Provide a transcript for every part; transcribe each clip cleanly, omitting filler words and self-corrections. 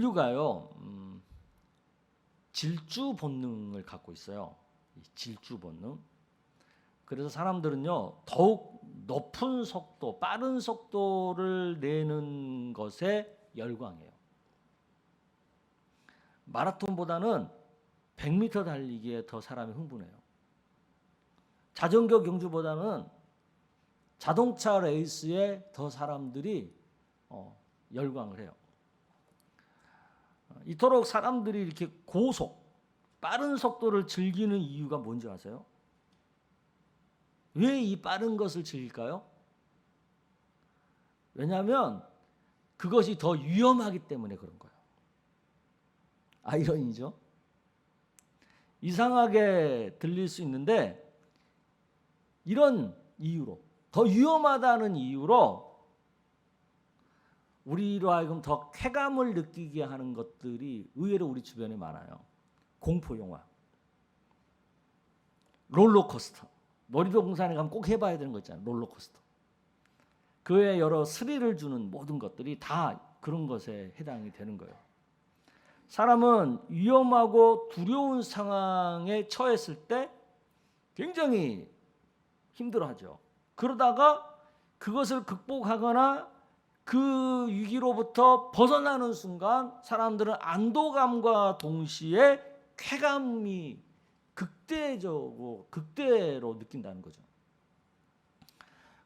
인류가요, 질주 본능을 갖고 있어요. 질주 본능. 그래서 사람들은요, 더욱 높은 속도, 빠른 속도를 내는 것에 열광해요. 마라톤보다는 100m 달리기에 더 사람이 흥분해요. 자전거 경주보다는 자동차 레이스에 더 사람들이 열광을 해요. 이토록 사람들이 이렇게 고속, 빠른 속도를 즐기는 이유가 뭔지 아세요? 왜 이 빠른 것을 즐길까요? 왜냐하면 그것이 더 위험하기 때문에 그런 거예요. 아이러니죠? 이상하게 들릴 수 있는데 이런 이유로, 더 위험하다는 이유로 우리로 하여금 더 쾌감을 느끼게 하는 것들이 의외로 우리 주변에 많아요. 공포영화, 롤러코스터, 놀이도 공산에 가면 꼭 해봐야 되는 거 있잖아요. 롤러코스터. 그 외에 여러 스릴을 주는 모든 것들이 다 그런 것에 해당이 되는 거예요. 사람은 위험하고 두려운 상황에 처했을 때 굉장히 힘들어하죠. 그러다가 그것을 극복하거나 그 위기로부터 벗어나는 순간 사람들은 안도감과 동시에 쾌감이 극대로 느낀다는 거죠.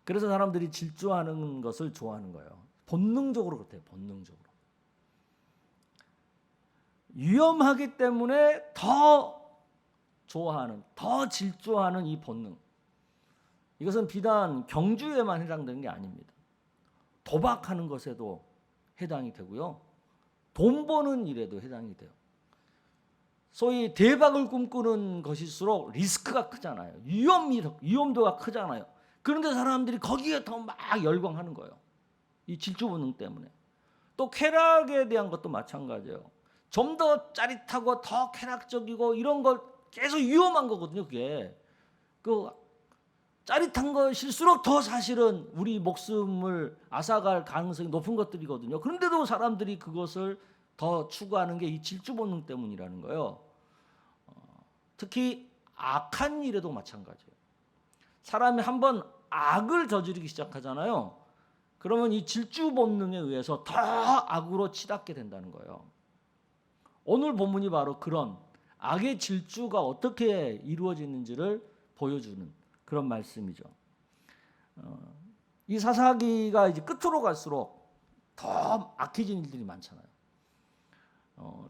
그래서 사람들이 질주하는 것을 좋아하는 거예요. 본능적으로 그렇대요. 본능적으로. 위험하기 때문에 더 좋아하는, 더 질주하는 이 본능. 이것은 비단 경주에만 해당되는 게 아닙니다. 도박하는 것에도 해당이 되고요. 돈 버는 일에도 해당이 돼요. 소위 대박을 꿈꾸는 것일수록 리스크가 크잖아요. 위험도가 크잖아요. 그런데 사람들이 거기에 더 막 열광하는 거예요. 이 질주 본능 때문에. 또 쾌락에 대한 것도 마찬가지예요. 좀 더 짜릿하고 더 쾌락적이고 이런 걸 계속 위험한 거거든요. 그게. 그 짜릿한 것일수록 더 사실은 우리 목숨을 앗아갈 가능성이 높은 것들이거든요. 그런데도 사람들이 그것을 더 추구하는 게 이 질주 본능 때문이라는 거예요. 특히 악한 일에도 마찬가지예요. 사람이 한번 악을 저지르기 시작하잖아요. 그러면 이 질주 본능에 의해서 더 악으로 치닫게 된다는 거예요. 오늘 본문이 바로 그런 악의 질주가 어떻게 이루어지는지를 보여주는 그런 말씀이죠. 이 사사기가 이제 끝으로 갈수록 더 악해진 일들이 많잖아요.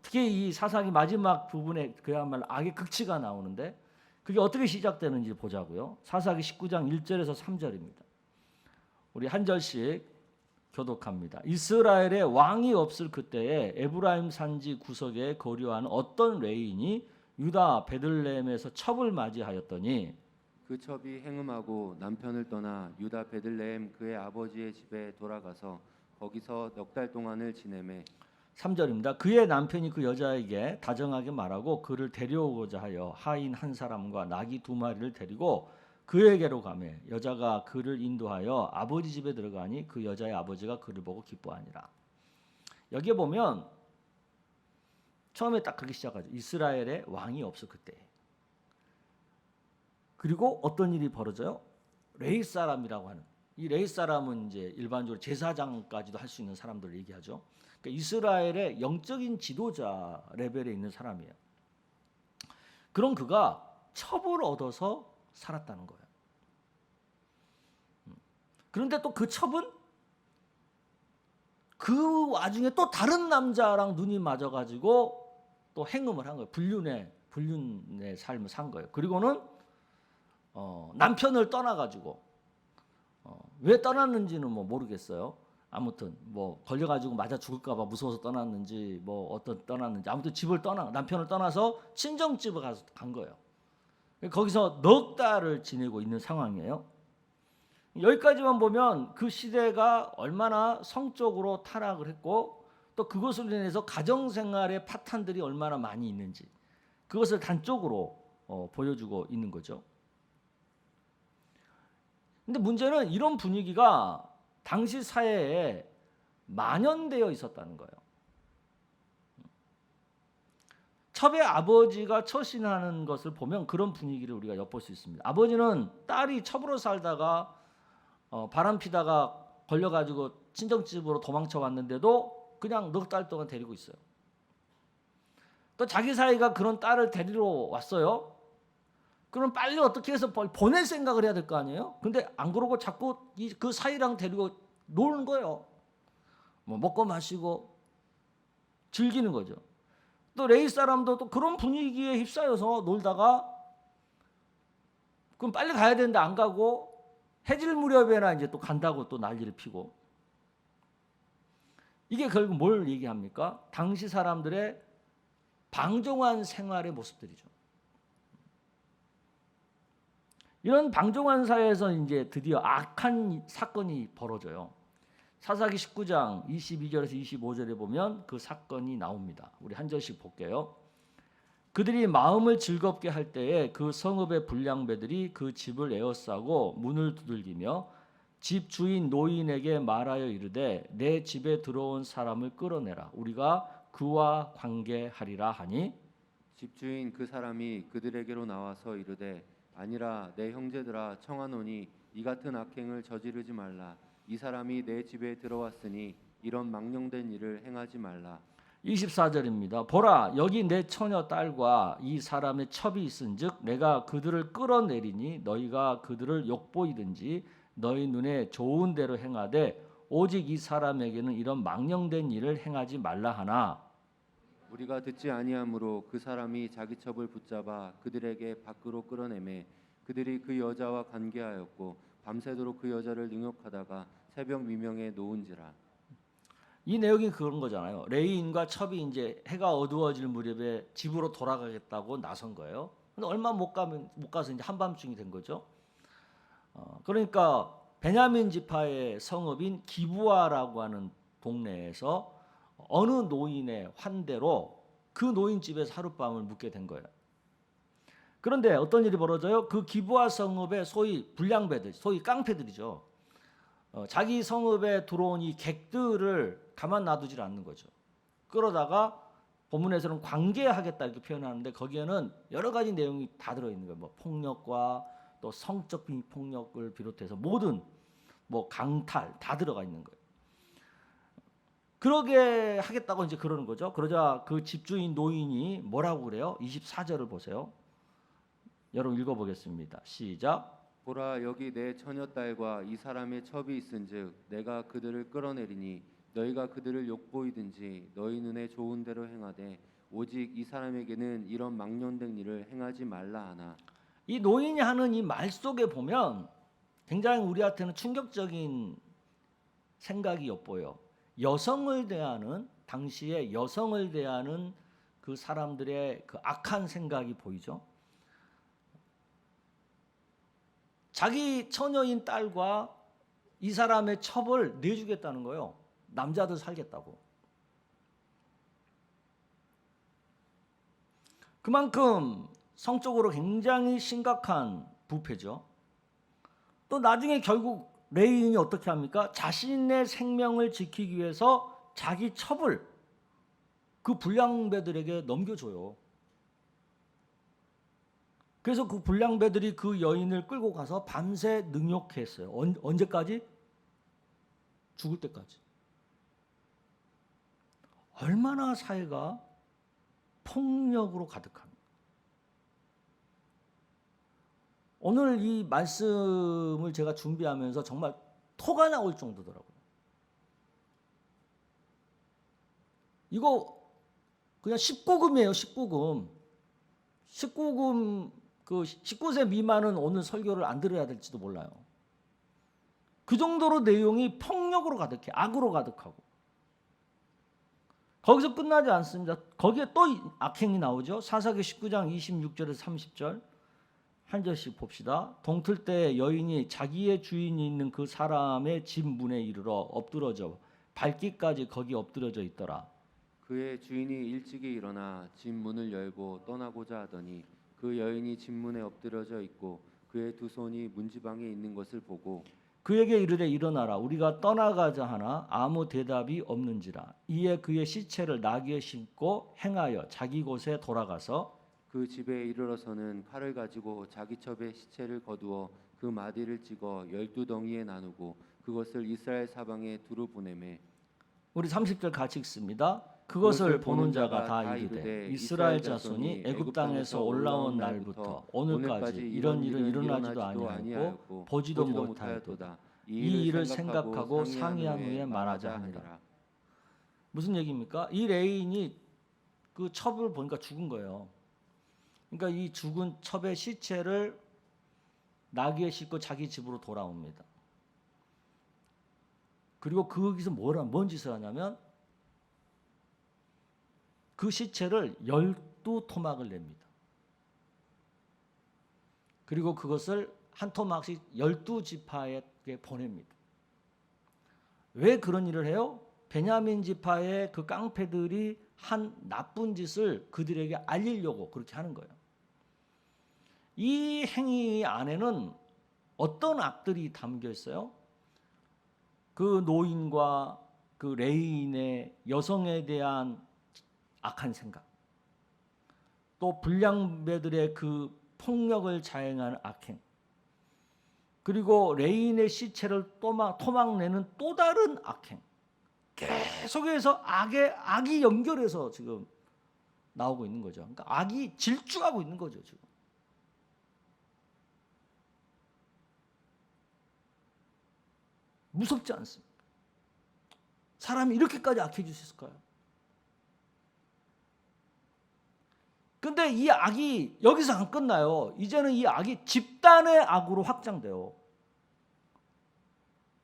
특히 이 사사기 마지막 부분에 그야말로 악의 극치가 나오는데 그게 어떻게 시작되는지 보자고요. 사사기 19장 1절에서 3절입니다. 우리 한 절씩 교독합니다. 이스라엘에 왕이 없을 그때에 에브라임 산지 구석에 거류하는 어떤 레인이 유다 베들레헴에서 첩을 맞이하였더니 그 첩이 행음하고 남편을 떠나 유다 베들레헴 그의 아버지의 집에 돌아가서 거기서 넉 달 동안을 지내매 3절입니다. 그의 남편이 그 여자에게 다정하게 말하고 그를 데려오고자 하여 하인 한 사람과 나귀 2마리를 데리고 그에게로 가매 여자가 그를 인도하여 아버지 집에 들어가니 그 여자의 아버지가 그를 보고 기뻐하니라. 여기에 보면 처음에 딱 그렇게 시작하죠. 이스라엘에 왕이 없어 그때. 그리고 어떤 일이 벌어져요? 레위 사람이라고 하는 이 레위 사람은 이제 일반적으로 제사장까지도 할 수 있는 사람들을 얘기하죠. 그러니까 이스라엘의 영적인 지도자 레벨에 있는 사람이에요. 그런 그가 첩을 얻어서 살았다는 거예요. 그런데 또 그 첩은 그 와중에 또 다른 남자랑 눈이 맞아가지고 또 행음을 한 거예요. 불륜의 삶을 산 거예요. 그리고는 남편을 떠나가지고 왜 떠났는지는 뭐 모르겠어요. 아무튼 뭐 걸려가지고 맞아 죽을까봐 무서워서 떠났는지 뭐 어떤 떠났는지 아무튼 남편을 떠나서 친정집에 간 거예요. 거기서 넉 달을 지내고 있는 상황이에요. 여기까지만 보면 그 시대가 얼마나 성적으로 타락을 했고 또 그것으로 인해서 가정생활의 파탄들이 얼마나 많이 있는지 그것을 단적으로 보여주고 있는 거죠. 근데 문제는 이런 분위기가 당시 사회에 만연되어 있었다는 거예요. 첩의 아버지가 처신하는 것을 보면 그런 분위기를 우리가 엿볼 수 있습니다. 아버지는 딸이 첩으로 살다가 바람 피다가 걸려가지고 친정집으로 도망쳐 왔는데도 그냥 넉 달 동안 데리고 있어요. 또 자기 사이가 그런 딸을 데리러 왔어요. 그럼 빨리 어떻게 해서 보낼 생각을 해야 될 거 아니에요? 근데 안 그러고 자꾸 그 사이랑 데리고 노는 거예요. 뭐 먹고 마시고 즐기는 거죠. 또 레위 사람도 또 그런 분위기에 휩싸여서 놀다가 그럼 빨리 가야 되는데 안 가고 해질 무렵에나 이제 또 간다고 또 난리를 피고. 이게 결국 뭘 얘기합니까? 당시 사람들의 방종한 생활의 모습들이죠. 이런 방종한 사회에서 이제 드디어 악한 사건이 벌어져요. 사사기 19장 22절에서 25절에 보면 그 사건이 나옵니다. 우리 한 절씩 볼게요. 그들이 마음을 즐겁게 할 때에 그 성읍의 불량배들이 그 집을 에워싸고 문을 두들기며 집 주인 노인에게 말하여 이르되 내 집에 들어온 사람을 끌어내라. 우리가 그와 관계하리라 하니 집주인 그 사람이 그들에게로 나와서 이르되 아니라 내 형제들아 청하노니 이 같은 악행을 저지르지 말라. 이 사람이 내 집에 들어왔으니 이런 망령된 일을 행하지 말라. 24절입니다. 보라 여기 내 처녀 딸과 이 사람의 첩이 있은즉 내가 그들을 끌어내리니 너희가 그들을 욕보이든지 너희 눈에 좋은 대로 행하되 오직 이 사람에게는 이런 망령된 일을 행하지 말라 하나 우리가 듣지 아니하므로 그 사람이 자기 첩을 붙잡아 그들에게 밖으로 끌어내매 그들이 그 여자와 관계하였고 밤새도록 그 여자를 능욕하다가 새벽 미명에 놓은지라. 이 내용이 그런 거잖아요. 레위인과 첩이 이제 해가 어두워질 무렵에 집으로 돌아가겠다고 나선 거예요. 근데 얼마 못 가서 이제 한밤중이 된 거죠. 그러니까 베냐민 지파의 성읍인 기브아라고 하는 동네에서 어느 노인의 환대로 그 노인 집에서 하룻밤을 묵게 된 거예요. 그런데 어떤 일이 벌어져요? 그 기브아 성읍의 소위 불량배들, 소위 깡패들이죠. 자기 성읍에 들어온 이 객들을 가만 놔두질 않는 거죠. 끌어다가 본문에서는 관계하겠다 이렇게 표현하는데 거기에는 여러 가지 내용이 다 들어있는 거예요. 뭐 폭력과 또 성적 폭력을 비롯해서 모든 뭐 강탈 다 들어가 있는 거예요. 그러게 하겠다고 이제 그러는 거죠. 그러자 그 집주인 노인이 뭐라고 그래요? 24절을 보세요. 여러분 읽어보겠습니다. 시작. 보라 여기 내 처녀 딸과 이 사람의 첩이 있은즉 내가 그들을 끌어내리니 너희가 그들을 욕보이든지 너희 눈에 좋은 대로 행하되 오직 이 사람에게는 이런 망령된 일을 행하지 말라 하나. 이 노인이 하는 이 말 속에 보면 굉장히 우리한테는 충격적인 생각이 엿보여. 여성을 대하는 당시에 여성을 대하는 그 사람들의 그 악한 생각이 보이죠. 자기 처녀인 딸과 이 사람의 첩을 내주겠다는 거예요. 남자들 살겠다고. 그만큼 성적으로 굉장히 심각한 부패죠. 또 나중에 결국 레위인이 어떻게 합니까? 자신의 생명을 지키기 위해서 자기 첩을 그 불량배들에게 넘겨줘요. 그래서 그 불량배들이 그 여인을 끌고 가서 밤새 능욕했어요. 언제까지? 죽을 때까지. 얼마나 사회가 폭력으로 가득합니까? 오늘 이 말씀을 제가 준비하면서 정말 토가 나올 정도더라고요. 이거 그냥 19금이에요. 19금. 19금 그 19세 미만은 오늘 설교를 안 들어야 될지도 몰라요. 그 정도로 내용이 폭력으로 가득해. 악으로 가득하고. 거기서 끝나지 않습니다. 거기에 또 악행이 나오죠. 사사기 19장 26절에서 30절 한 절씩 봅시다. 동틀 때 여인이 자기의 주인이 있는 그 사람의 집 문에 이르러 엎드러져 발기까지 거기 엎드려져 있더라. 그의 주인이 일찍이 일어나 집 문을 열고 떠나고자 하더니 그 여인이 집 문에 엎드려져 있고 그의 두 손이 문지방에 있는 것을 보고 그에게 이르되 일어나라 우리가 떠나가자 하나 아무 대답이 없는지라. 이에 그의 시체를 나귀에 싣고 행하여 자기 곳에 돌아가서 그 집에 이르러서는 칼을 가지고 자기 첩에 시체를 거두어 그 마디를 찍어 12덩이에 나누고 그것을 이스라엘 사방에 두루 보내매 우리 30절 같이 읽습니다. 그것을 보는 자가 다 이르되 이스라엘 자손이 애굽 땅에서 올라온 날부터 오늘까지 이런 일은 일어나지도 아니하였고 보지도 못하였도다. 이 일을 생각하고 상의한 후에 말하자 하니라. 무슨 얘기입니까? 이 레인이 그 첩을 보니까 죽은 거예요. 그러니까 이 죽은 첩의 시체를 나귀에 싣고 자기 집으로 돌아옵니다. 그리고 거기서 뭔 짓을 하냐면 그 시체를 12토막을 냅니다. 그리고 그것을 한 토막씩 12지파에게 보냅니다. 왜 그런 일을 해요? 베냐민 지파의 그 깡패들이 한 나쁜 짓을 그들에게 알리려고 그렇게 하는 거예요. 이 행위 안에는 어떤 악들이 담겨 있어요? 그 노인과 그 레인의 여성에 대한 악한 생각, 또 불량배들의 그 폭력을 자행하는 악행, 그리고 레인의 시체를 토막내는 또 다른 악행, 계속해서 악이 연결해서 지금 나오고 있는 거죠. 그러니까 악이 질주하고 있는 거죠 지금. 무섭지 않습니까? 사람이 이렇게까지 악해질 수 있을까요? 근데 이 악이 여기서 안 끝나요. 이제는 이 악이 집단의 악으로 확장돼요.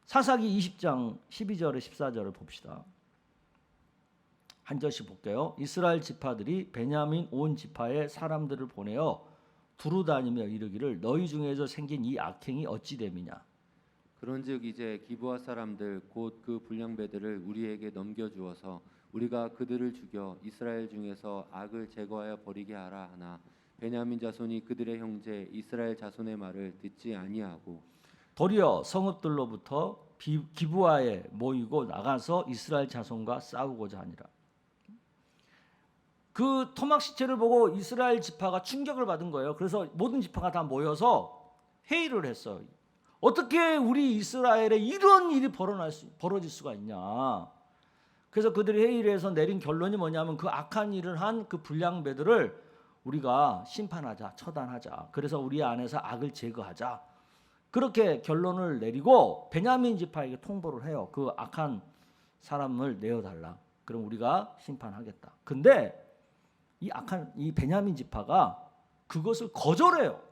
사사기 20장 12절에 14절을 봅시다. 한 절씩 볼게요. 이스라엘 지파들이 베냐민 온 지파에 사람들을 보내어 두루 다니며 이르기를 너희 중에서 생긴 이 악행이 어찌 됨이냐. 그런즉 이제 기브아 사람들 곧 그 불량배들을 우리에게 넘겨주어서 우리가 그들을 죽여 이스라엘 중에서 악을 제거하여 버리게 하라 하나 베냐민 자손이 그들의 형제 이스라엘 자손의 말을 듣지 아니하고 도리어 성읍들로부터 기브아에 모이고 나가서 이스라엘 자손과 싸우고자 하니라. 그 토막 시체를 보고 이스라엘 지파가 충격을 받은 거예요. 그래서 모든 지파가 다 모여서 회의를 했어요. 어떻게 우리 이스라엘에 이런 일이 벌어질 수가 있냐. 그래서 그들이 회의를 해서 내린 결론이 뭐냐면 그 악한 일을 한 그 불량배들을 우리가 심판하자, 처단하자. 그래서 우리 안에서 악을 제거하자. 그렇게 결론을 내리고 베냐민 지파에게 통보를 해요. 그 악한 사람을 내어달라. 그럼 우리가 심판하겠다. 근데 이 베냐민 지파가 그것을 거절해요.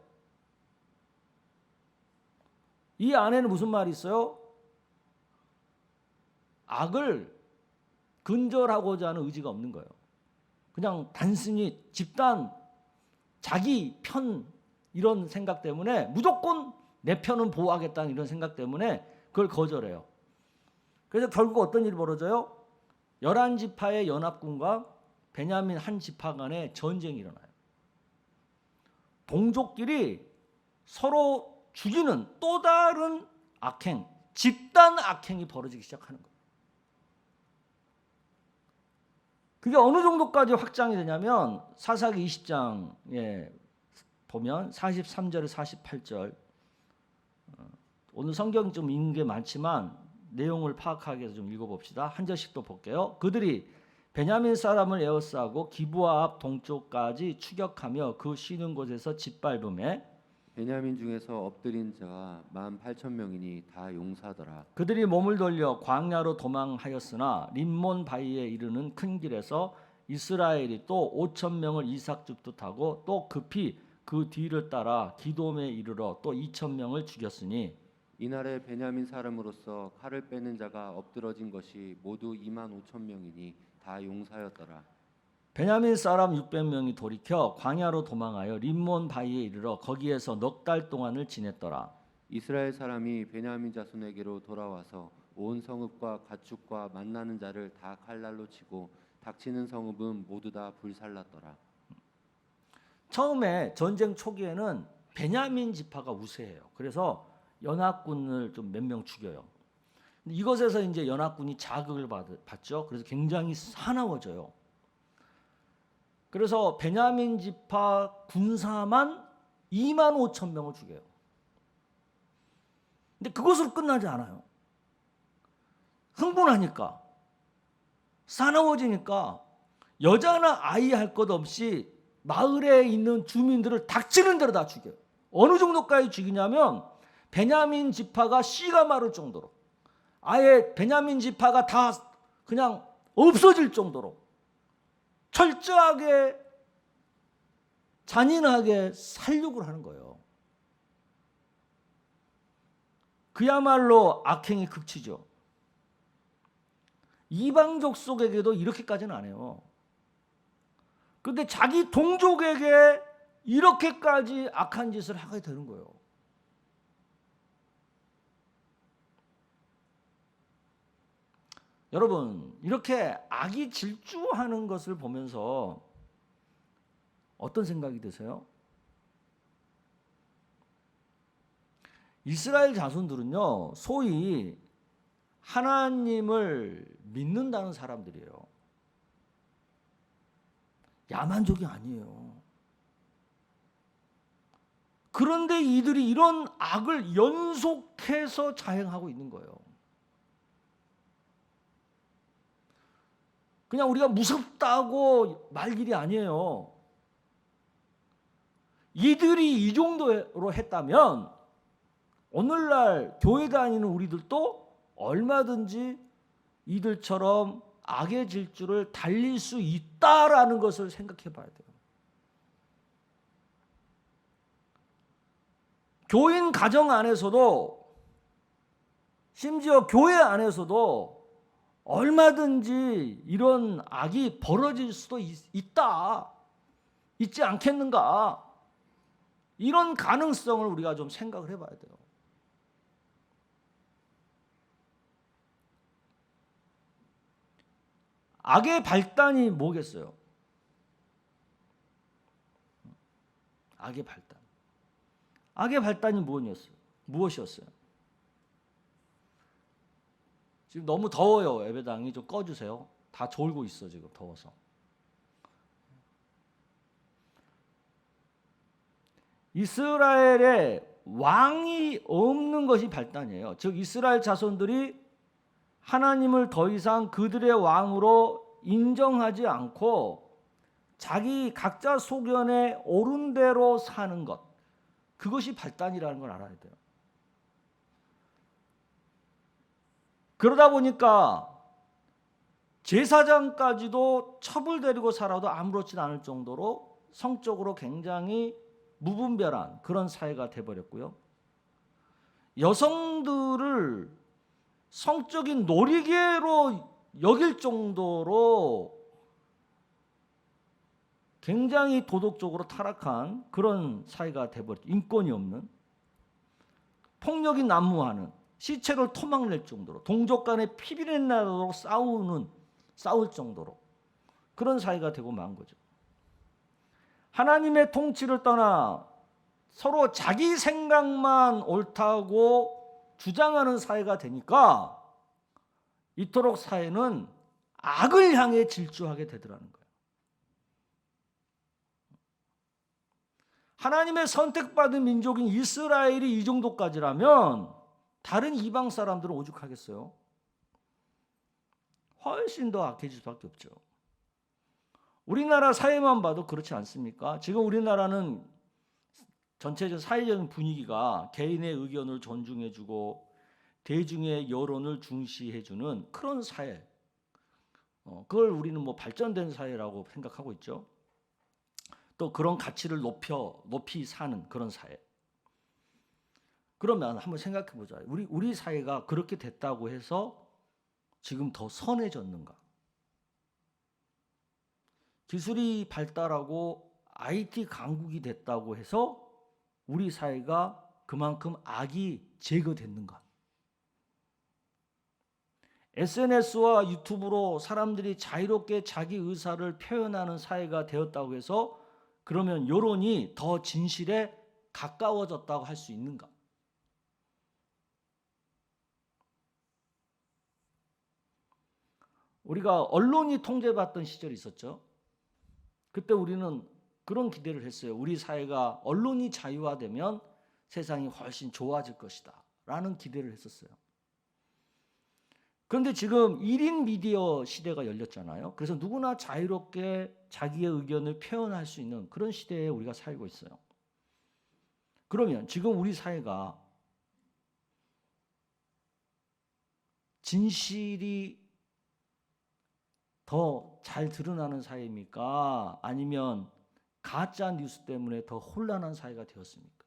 이 안에는 무슨 말이 있어요? 악을 근절하고자 하는 의지가 없는 거예요. 그냥 단순히 집단, 자기 편 이런 생각 때문에 무조건 내 편은 보호하겠다는 이런 생각 때문에 그걸 거절해요. 그래서 결국 어떤 일이 벌어져요? 11지파의 연합군과 베냐민 한 지파 간에 전쟁이 일어나요. 동족끼리 서로 죽이는 또 다른 악행, 집단 악행이 벌어지기 시작하는 거예요. 그게 어느 정도까지 확장이 되냐면 사사기 20장에 보면 43절에 48절 오늘 성경 좀 읽는 게 많지만 내용을 파악하기 위해서 좀 읽어봅시다. 한 절씩 또 볼게요. 그들이 베냐민 사람을 에워싸고 기브아 앞 동쪽까지 추격하며 그 쉬는 곳에서 짓밟음에 베냐민 중에서 엎드린 자가 18,000명이니 다 용사더라. 그들이 몸을 돌려 광야로 도망하였으나 림몬 바위에 이르는 큰 길에서 이스라엘이 또 5,000명을 이삭줍도 타고 또 급히 그 뒤를 따라 기돔에 이르러 또 2,000명을 죽였으니 이날에 베냐민 사람으로서 칼을 빼는 자가 엎드러진 것이 모두 25,000명이니 다 용사였더라. 베냐민 사람 600명이 돌이켜 광야로 도망하여 림몬 바위에 이르러 거기에서 넉 달 동안을 지냈더라. 이스라엘 사람이 베냐민 자손에게로 돌아와서 온 성읍과 가축과 만나는 자를 다 칼날로 치고 닥치는 성읍은 모두 다 불살랐더라. 처음에 전쟁 초기에는 베냐민 지파가 우세해요. 그래서 연합군을 좀 몇 명 죽여요. 근데 이것에서 이제 연합군이 자극을 받죠. 그래서 굉장히 사나워져요. 그래서 베냐민 지파 군사만 2만 5천 명을 죽여요. 근데 그것으로 끝나지 않아요. 흥분하니까, 사나워지니까 여자나 아이 할 것 없이 마을에 있는 주민들을 닥치는 대로 다 죽여요. 어느 정도까지 죽이냐면 베냐민 지파가 씨가 마를 정도로, 아예 베냐민 지파가 다 그냥 없어질 정도로 철저하게 잔인하게 살육을 하는 거예요. 그야말로 악행의 극치죠. 이방족 속에게도 이렇게까지는 안 해요. 그런데 자기 동족에게 이렇게까지 악한 짓을 하게 되는 거예요. 여러분, 이렇게 악이 질주하는 것을 보면서 어떤 생각이 드세요? 이스라엘 자손들은요, 소위 하나님을 믿는다는 사람들이에요. 야만족이 아니에요. 그런데 이들이 이런 악을 연속해서 자행하고 있는 거예요. 그냥 우리가 무섭다고 말 일이 아니에요. 이들이 이 정도로 했다면 오늘날 교회 다니는 우리들도 얼마든지 이들처럼 악의 질주를 달릴 수 있다라는 것을 생각해 봐야 돼요. 교인 가정 안에서도, 심지어 교회 안에서도 얼마든지 이런 악이 벌어질 수도 있다, 있지 않겠는가, 이런 가능성을 우리가 좀 생각을 해봐야 돼요. 악의 발단이 뭐겠어요? 악의 발단. 악의 발단이 무엇이었어요? 지금 너무 더워요. 예배당이 좀 꺼주세요. 다 졸고 있어 지금 더워서. 이스라엘에 왕이 없는 것이 발단이에요. 즉 이스라엘 자손들이 하나님을 더 이상 그들의 왕으로 인정하지 않고 자기 각자 소견에 옳은 대로 사는 것, 그것이 발단이라는 걸 알아야 돼요. 그러다 보니까 제사장까지도 첩을 데리고 살아도 아무렇지 않을 정도로 성적으로 굉장히 무분별한 그런 사회가 돼버렸고요. 여성들을 성적인 놀이개로 여길 정도로 굉장히 도덕적으로 타락한 그런 사회가 돼버렸죠. 인권이 없는, 폭력이 난무하는, 시체를 토막낼 정도로, 동족 간에 피비린내 나도록 싸울 정도로 그런 사회가 되고 만 거죠. 하나님의 통치를 떠나 서로 자기 생각만 옳다고 주장하는 사회가 되니까 이토록 사회는 악을 향해 질주하게 되더라는 거예요. 하나님의 선택받은 민족인 이스라엘이 이 정도까지라면 다른 이방 사람들은 오죽하겠어요? 훨씬 더 악해질 수밖에 없죠. 우리나라 사회만 봐도 그렇지 않습니까? 지금 우리나라는 전체적 사회적인 분위기가 개인의 의견을 존중해주고 대중의 여론을 중시해주는 그런 사회, 그걸 우리는 뭐 발전된 사회라고 생각하고 있죠. 또 그런 가치를 높이 사는 그런 사회. 그러면 한번 생각해 보자. 우리 사회가 그렇게 됐다고 해서 지금 더 선해졌는가? 기술이 발달하고 IT 강국이 됐다고 해서 우리 사회가 그만큼 악이 제거됐는가? SNS와 유튜브로 사람들이 자유롭게 자기 의사를 표현하는 사회가 되었다고 해서 그러면 여론이 더 진실에 가까워졌다고 할 수 있는가? 우리가 언론이 통제받던 시절이 있었죠. 그때 우리는 그런 기대를 했어요. 우리 사회가 언론이 자유화되면 세상이 훨씬 좋아질 것이다 라는 기대를 했었어요. 그런데 지금 1인 미디어 시대가 열렸잖아요. 그래서 누구나 자유롭게 자기의 의견을 표현할 수 있는 그런 시대에 우리가 살고 있어요. 그러면 지금 우리 사회가 진실이 더 잘 드러나는 사회입니까? 아니면 가짜 뉴스 때문에 더 혼란한 사회가 되었습니까?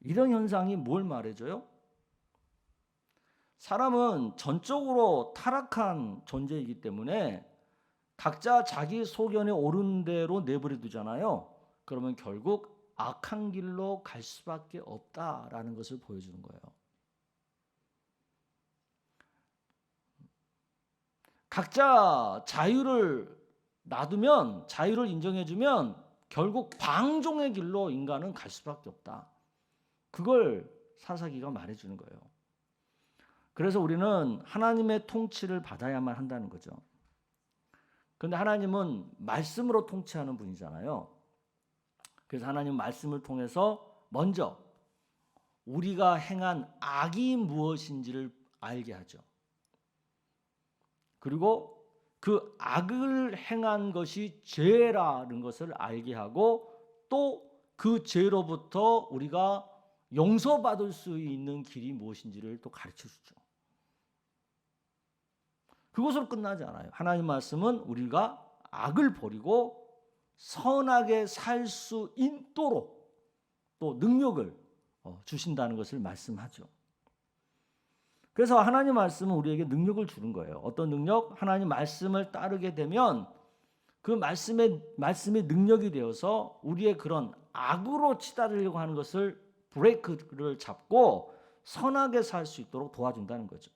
이런 현상이 뭘 말해줘요? 사람은 전적으로 타락한 존재이기 때문에 각자 자기 소견에 옳은 대로 내버려 두잖아요. 그러면 결국 악한 길로 갈 수밖에 없다라는 것을 보여주는 거예요. 각자 자유를 놔두면, 자유를 인정해주면 결국 방종의 길로 인간은 갈 수밖에 없다. 그걸 사사기가 말해주는 거예요. 그래서 우리는 하나님의 통치를 받아야만 한다는 거죠. 그런데 하나님은 말씀으로 통치하는 분이잖아요. 그래서 하나님 말씀을 통해서 먼저 우리가 행한 악이 무엇인지를 알게 하죠. 그리고 그 악을 행한 것이 죄라는 것을 알게 하고 또 그 죄로부터 우리가 용서받을 수 있는 길이 무엇인지를 또 가르쳐 주죠. 그것으로 끝나지 않아요. 하나님 말씀은 우리가 악을 버리고 선하게 살 수 있도록 또 능력을 주신다는 것을 말씀하죠. 그래서 하나님 말씀은 우리에게 능력을 주는 거예요. 어떤 능력? 하나님 말씀을 따르게 되면 그 말씀의 능력이 되어서 우리의 그런 악으로 치달으려고 하는 것을 브레이크를 잡고 선하게 살 수 있도록 도와준다는 거죠.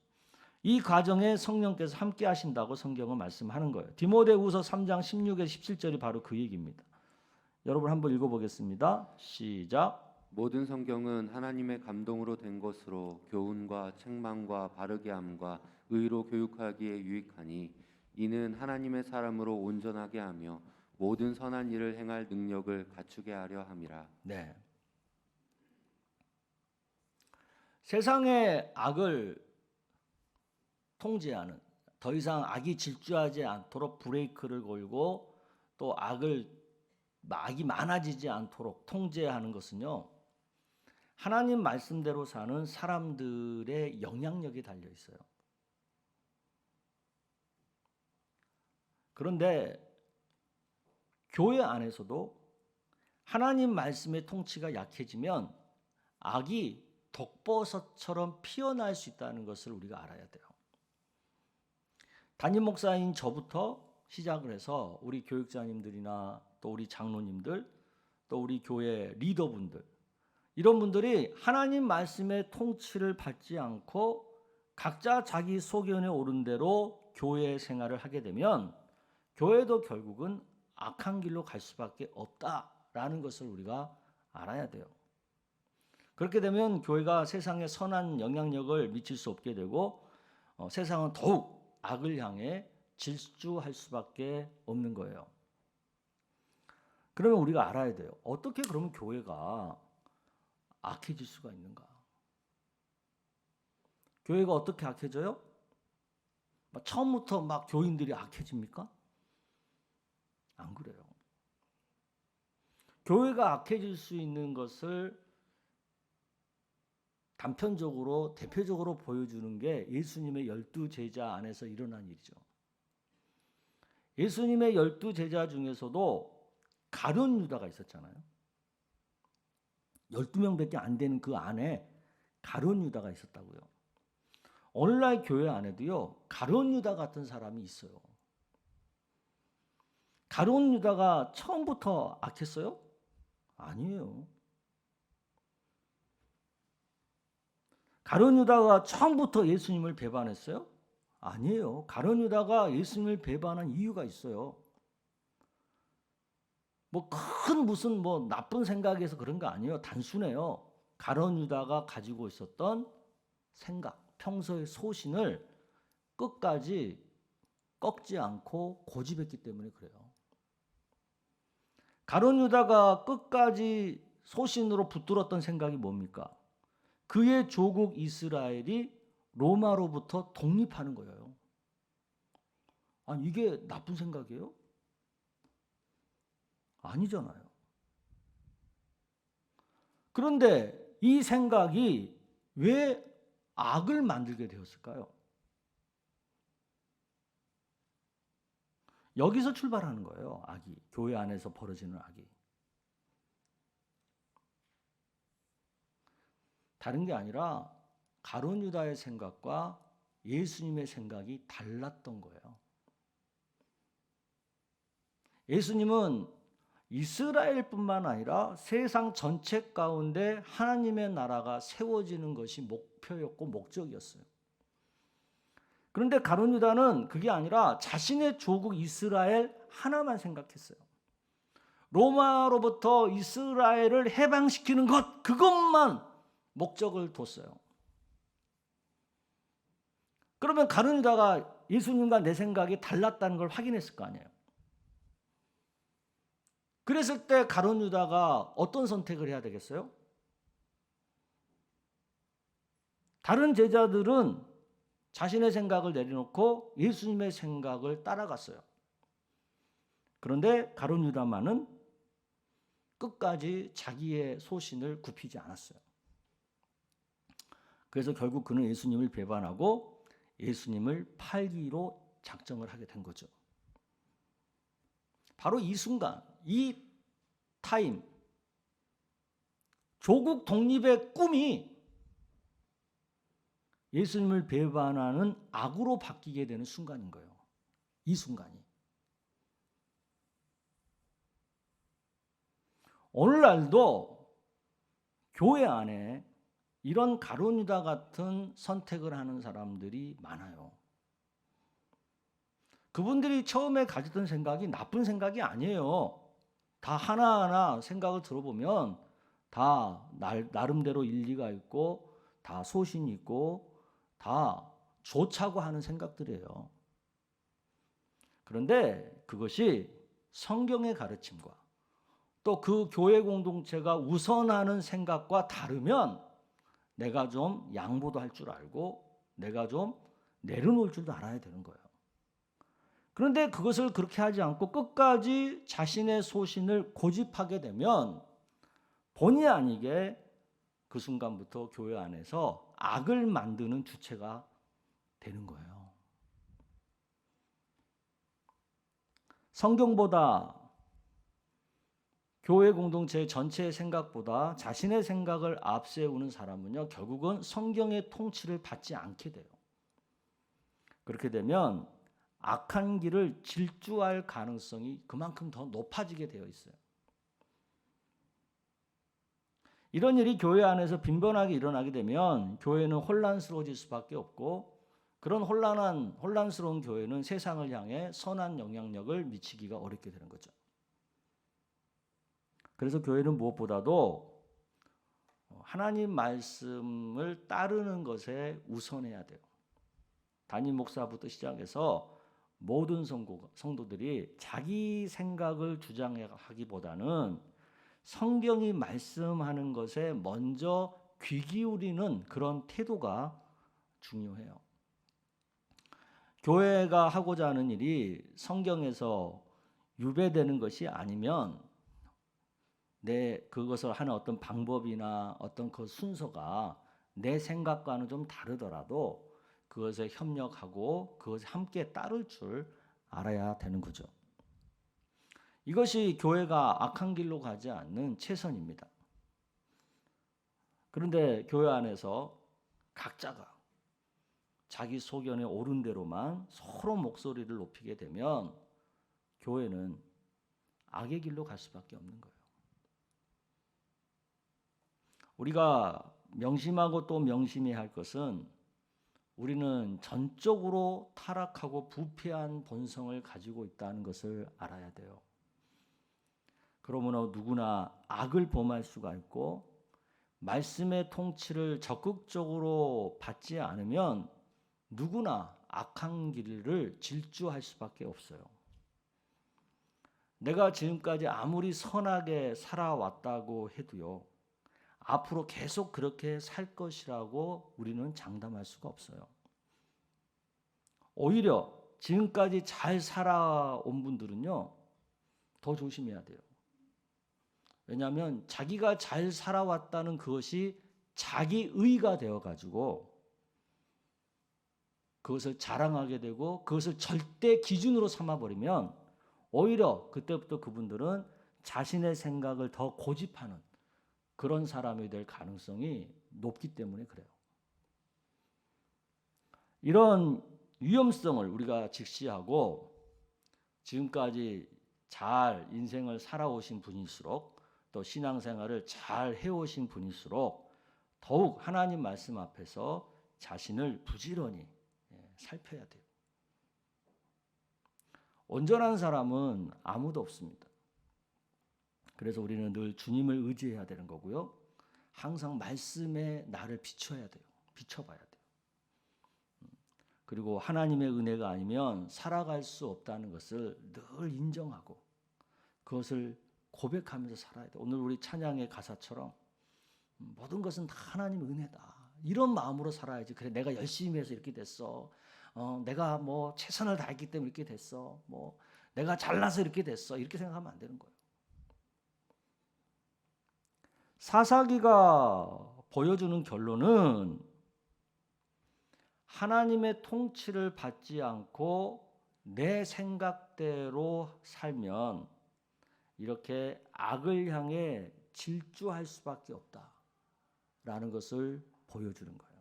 이 과정에 성령께서 함께 하신다고 성경은 말씀하는 거예요. 디모데후서 3장 16에 17절이 바로 그 얘기입니다. 여러분 한번 읽어보겠습니다. 시작. 모든 성경은 하나님의 감동으로 된 것으로 교훈과 책망과 바르게 함과 의로 교육하기에 유익하니 이는 하나님의 사람으로 온전하게 하며 모든 선한 일을 행할 능력을 갖추게 하려 함이라. 네. 세상의 악을 통제하는, 더 이상 악이 질주하지 않도록 브레이크를 걸고 또 악이 많아지지 않도록 통제하는 것은요, 하나님 말씀대로 사는 사람들의 영향력이 달려 있어요. 그런데 교회 안에서도 하나님 말씀의 통치가 약해지면 악이 독버섯처럼 피어날 수 있다는 것을 우리가 알아야 돼요. 담임 목사인 저부터 시작을 해서 우리 교육자님들이나 또 우리 장로님들 또 우리 교회 리더분들 이런 분들이 하나님 말씀의 통치를 받지 않고 각자 자기 소견에 오른 대로 교회 생활을 하게 되면 교회도 결국은 악한 길로 갈 수밖에 없다라는 것을 우리가 알아야 돼요. 그렇게 되면 교회가 세상에 선한 영향력을 미칠 수 없게 되고 세상은 더욱 악을 향해 질주할 수밖에 없는 거예요. 그러면 우리가 알아야 돼요. 어떻게 그러면 교회가 악해질 수가 있는가? 교회가 어떻게 악해져요? 처음부터 막 교인들이 악해집니까? 안 그래요. 교회가 악해질 수 있는 것을 단편적으로 대표적으로 보여주는 게 예수님의 12제자 안에서 일어난 일이죠. 예수님의 12제자 중에서도 가룟 유다가 있었잖아요. 12명밖에 안 되는 그 안에 가룟 유다가 있었다고요. 오늘날 교회 안에도요, 가룟 유다 같은 사람이 있어요. 가룟 유다가 처음부터 악했어요? 아니에요. 가룟 유다가 처음부터 예수님을 배반했어요? 아니에요. 가룟 유다가 예수님을 배반한 이유가 있어요. 무슨 나쁜 생각에서 그런 거 아니에요. 단순해요. 가룟 유다가 가지고 있었던 생각, 평소의 소신을 끝까지 꺾지 않고 고집했기 때문에 그래요. 가룟 유다가 끝까지 소신으로 붙들었던 생각이 뭡니까? 그의 조국 이스라엘이 로마로부터 독립하는 거예요. 아니, 이게 나쁜 생각이에요? 아니잖아요. 그런데 이 생각이 왜 악을 만들게 되었을까요? 여기서 출발하는 거예요. 악이. 교회 안에서 벌어지는 악이. 다른 게 아니라 가룟 유다의 생각과 예수님의 생각이 달랐던 거예요. 예수님은 이스라엘뿐만 아니라 세상 전체 가운데 하나님의 나라가 세워지는 것이 목표였고 목적이었어요. 그런데 가룟 유다는 그게 아니라 자신의 조국 이스라엘 하나만 생각했어요. 로마로부터 이스라엘을 해방시키는 것, 그것만 목적을 뒀어요. 그러면 가룟 유다가 예수님과 내 생각이 달랐다는 걸 확인했을 거 아니에요. 그랬을 때 가룟 유다가 어떤 선택을 해야 되겠어요? 다른 제자들은 자신의 생각을 내려놓고 예수님의 생각을 따라갔어요. 그런데 가룟 유다만은 끝까지 자기의 소신을 굽히지 않았어요. 그래서 결국 그는 예수님을 배반하고 예수님을 팔기로 작정을 하게 된 거죠. 바로 이 순간, 이 타임, 조국 독립의 꿈이 예수님을 배반하는 악으로 바뀌게 되는 순간인 거예요. 이 순간이. 오늘날도 교회 안에 이런 가룟 유다 같은 선택을 하는 사람들이 많아요. 그분들이 처음에 가졌던 생각이 나쁜 생각이 아니에요. 다 하나하나 생각을 들어보면 다 나름대로 일리가 있고 다 소신이 있고 다 좋자고 하는 생각들이에요. 그런데 그것이 성경의 가르침과 또 그 교회 공동체가 우선하는 생각과 다르면 내가 좀 양보도 할 줄 알고 내가 좀 내려놓을 줄도 알아야 되는 거예요. 그런데 그것을 그렇게 하지 않고 끝까지 자신의 소신을 고집하게 되면 본의 아니게 그 순간부터 교회 안에서 악을 만드는 주체가 되는 거예요. 성경보다 교회 공동체 전체의 생각보다 자신의 생각을 앞세우는 사람은요, 결국은 성경의 통치를 받지 않게 돼요. 그렇게 되면 악한 길을 질주할 가능성이 그만큼 더 높아지게 되어 있어요. 이런 일이 교회 안에서 빈번하게 일어나게 되면 교회는 혼란스러워질 수밖에 없고 그런 혼란스러운 교회는 세상을 향해 선한 영향력을 미치기가 어렵게 되는 거죠. 그래서 교회는 무엇보다도 하나님 말씀을 따르는 것에 우선해야 돼요. 담임 목사부터 시작해서 모든 성도들이 자기 생각을 주장하기보다는 성경이 말씀하는 것에 먼저 귀 기울이는 그런 태도가 중요해요. 교회가 하고자 하는 일이 성경에서 유배되는 것이 아니면 그것을 하는 어떤 방법이나 어떤 그 순서가 내 생각과는 좀 다르더라도 그것에 협력하고 그것에 함께 따를 줄 알아야 되는 거죠. 이것이 교회가 악한 길로 가지 않는 최선입니다. 그런데 교회 안에서 각자가 자기 소견에 옳은 대로만 서로 목소리를 높이게 되면 교회는 악의 길로 갈 수밖에 없는 거예요. 우리가 명심하고 또 명심해야 할 것은 우리는 전적으로 타락하고 부패한 본성을 가지고 있다는 것을 알아야 돼요. 그러므로 누구나 악을 범할 수가 있고 말씀의 통치를 적극적으로 받지 않으면 누구나 악한 길을 질주할 수밖에 없어요. 내가 지금까지 아무리 선하게 살아왔다고 해도요, 앞으로 계속 그렇게 살 것이라고 우리는 장담할 수가 없어요. 오히려 지금까지 잘 살아온 분들은요, 더 조심해야 돼요. 왜냐하면 자기가 잘 살아왔다는 그것이 자기의가 되어가지고 그것을 자랑하게 되고 그것을 절대 기준으로 삼아버리면 오히려 그때부터 그분들은 자신의 생각을 더 고집하는 그런 사람이 될 가능성이 높기 때문에 그래요. 이런 위험성을 우리가 직시하고 지금까지 잘 인생을 살아오신 분일수록 또 신앙생활을 잘 해오신 분일수록 더욱 하나님 말씀 앞에서 자신을 부지런히 살펴야 돼요. 온전한 사람은 아무도 없습니다. 그래서 우리는 늘 주님을 의지해야 되는 거고요. 항상 말씀에 나를 비춰야 돼요. 비춰봐야 돼요. 그리고 하나님의 은혜가 아니면 살아갈 수 없다는 것을 늘 인정하고 그것을 고백하면서 살아야 돼요. 오늘 우리 찬양의 가사처럼 모든 것은 다 하나님의 은혜다. 이런 마음으로 살아야지. 그래, 내가 열심히 해서 이렇게 됐어. 내가 뭐 최선을 다했기 때문에 이렇게 됐어. 뭐 내가 잘나서 이렇게 됐어. 이렇게 생각하면 안 되는 거예요. 사사기가 보여주는 결론은 하나님의 통치를 받지 않고 내 생각대로 살면 이렇게 악을 향해 질주할 수밖에 없다라는 것을 보여주는 거예요.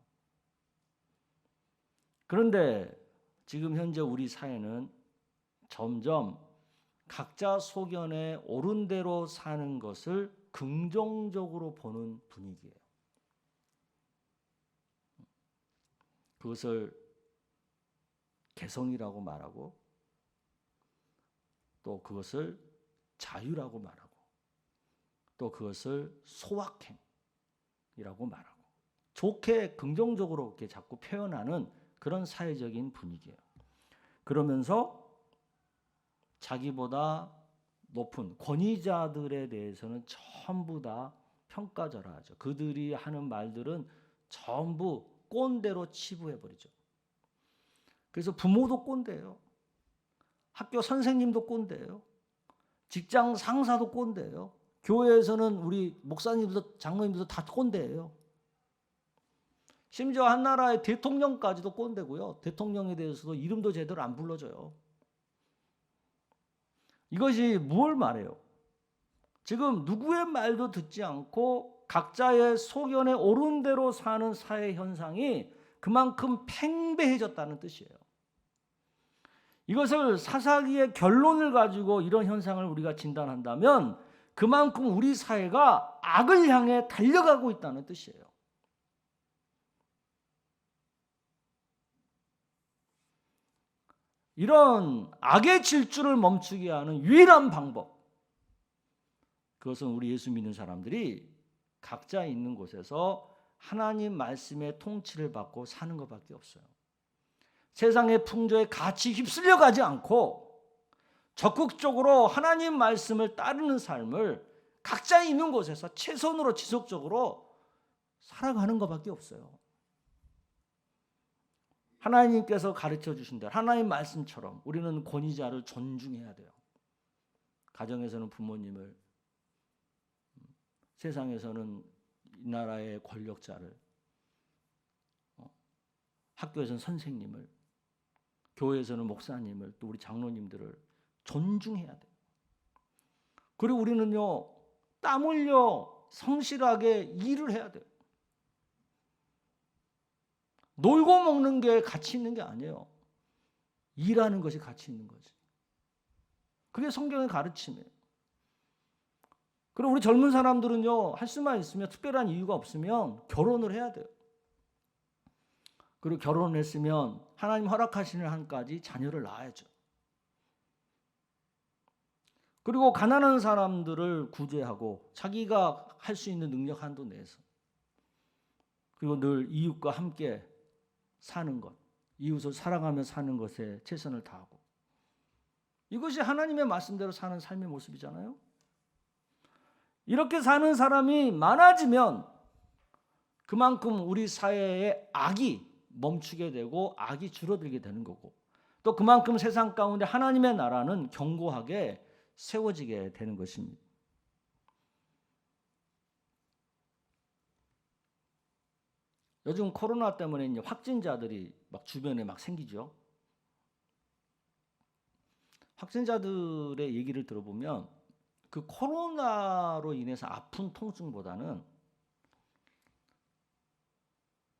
그런데 지금 현재 우리 사회는 점점 각자 소견에 옳은 대로 사는 것을 긍정적으로 보는 분위기예요. 그것을 개성이라고 말하고 또 그것을 자유라고 말하고 또 그것을 소확행이라고 말하고 좋게 긍정적으로 이렇게 자꾸 표현하는 그런 사회적인 분위기예요. 그러면서 자기보다 높은 권위자들에 대해서는 전부 다 평가절하하죠. 그들이 하는 말들은 전부 꼰대로 치부해버리죠. 그래서 부모도 꼰대예요. 학교 선생님도 꼰대예요. 직장 상사도 꼰대예요. 교회에서는 우리 목사님들도 장로님들도 다 꼰대예요. 심지어 한 나라의 대통령까지도 꼰대고요. 대통령에 대해서도 이름도 제대로 안 불러줘요. 이것이 무엇을 말해요? 지금 누구의 말도 듣지 않고 각자의 소견에 옳은 대로 사는 사회 현상이 그만큼 팽배해졌다는 뜻이에요. 이것을 사사기의 결론을 가지고 이런 현상을 우리가 진단한다면 그만큼 우리 사회가 악을 향해 달려가고 있다는 뜻이에요. 이런 악의 질주를 멈추게 하는 유일한 방법, 그것은 우리 예수 믿는 사람들이 각자 있는 곳에서 하나님 말씀의 통치를 받고 사는 것밖에 없어요. 세상의 풍조에 같이 휩쓸려 가지 않고 적극적으로 하나님 말씀을 따르는 삶을 각자 있는 곳에서 최선으로 지속적으로 살아가는 것밖에 없어요. 하나님께서 가르쳐 주신 대로 하나님 말씀처럼 우리는 권위자를 존중해야 돼요. 가정에서는 부모님을, 세상에서는 이 나라의 권력자를, 학교에서는 선생님을, 교회에서는 목사님을, 또 우리 장로님들을 존중해야 돼요. 그리고 우리는요, 땀 흘려 성실하게 일을 해야 돼요. 놀고 먹는 게 가치 있는 게 아니에요. 일하는 것이 가치 있는 거지. 그게 성경의 가르침이에요. 그리고 우리 젊은 사람들은요, 할 수만 있으면 특별한 이유가 없으면 결혼을 해야 돼요. 그리고 결혼을 했으면 하나님 허락하시는 한까지 자녀를 낳아야죠. 그리고 가난한 사람들을 구제하고 자기가 할 수 있는 능력 한도 내에서 그리고 늘 이웃과 함께 사는 것, 이웃을 사랑하며 사는 것에 최선을 다하고, 이것이 하나님의 말씀대로 사는 삶의 모습이잖아요. 이렇게 사는 사람이 많아지면 그만큼 우리 사회의 악이 멈추게 되고 악이 줄어들게 되는 거고, 또 그만큼 세상 가운데 하나님의 나라는 견고하게 세워지게 되는 것입니다. 요즘 코로나 때문에 이제 확진자들이 막 주변에 막 생기죠. 확진자들의 얘기를 들어보면 그 코로나로 인해서 아픈 통증보다는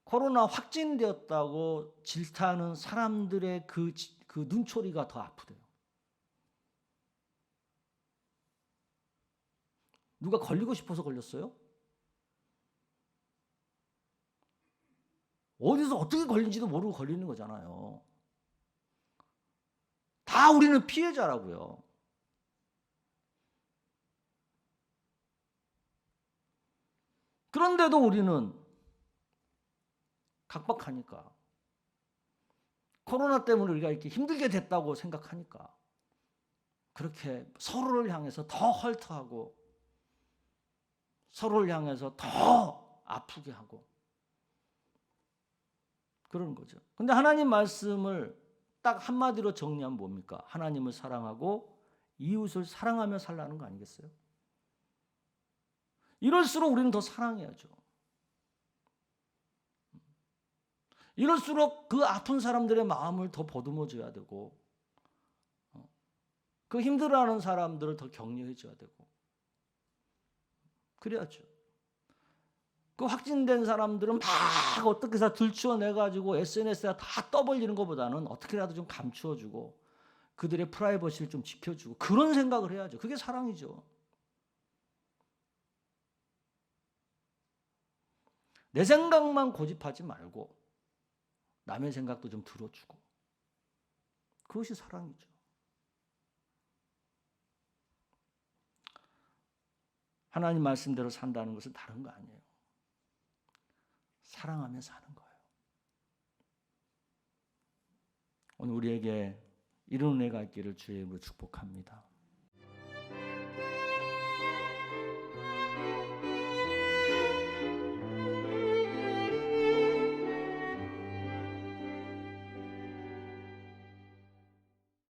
코로나 확진되었다고 질타하는 사람들의 그 눈초리가 더 아프대요. 누가 걸리고 싶어서 걸렸어요? 어디서 어떻게 걸린지도 모르고 걸리는 거잖아요. 다 우리는 피해자라고요. 그런데도 우리는 각박하니까, 코로나 때문에 우리가 이렇게 힘들게 됐다고 생각하니까 그렇게 서로를 향해서 더 헐떡하고 서로를 향해서 더 아프게 하고 그러는 거죠. 근데 하나님 말씀을 딱 한마디로 정리하면 뭡니까? 하나님을 사랑하고 이웃을 사랑하며 살라는 거 아니겠어요? 이럴수록 우리는 더 사랑해야죠. 이럴수록 그 아픈 사람들의 마음을 더 보듬어줘야 되고, 그 힘들어하는 사람들을 더 격려해줘야 되고, 그래야죠. 그 확진된 사람들은 막 어떻게 해서 들추어내가지고 SNS에 다 떠벌리는 것보다는 어떻게라도 좀 감추어주고 그들의 프라이버시를 좀 지켜주고 그런 생각을 해야죠. 그게 사랑이죠. 내 생각만 고집하지 말고 남의 생각도 좀 들어주고, 그것이 사랑이죠. 하나님 말씀대로 산다는 것은 다른 거 아니에요. 사랑하며 사는 거예요. 오늘 우리에게 이런 은혜가 있기를 주의 이름으로 축복합니다.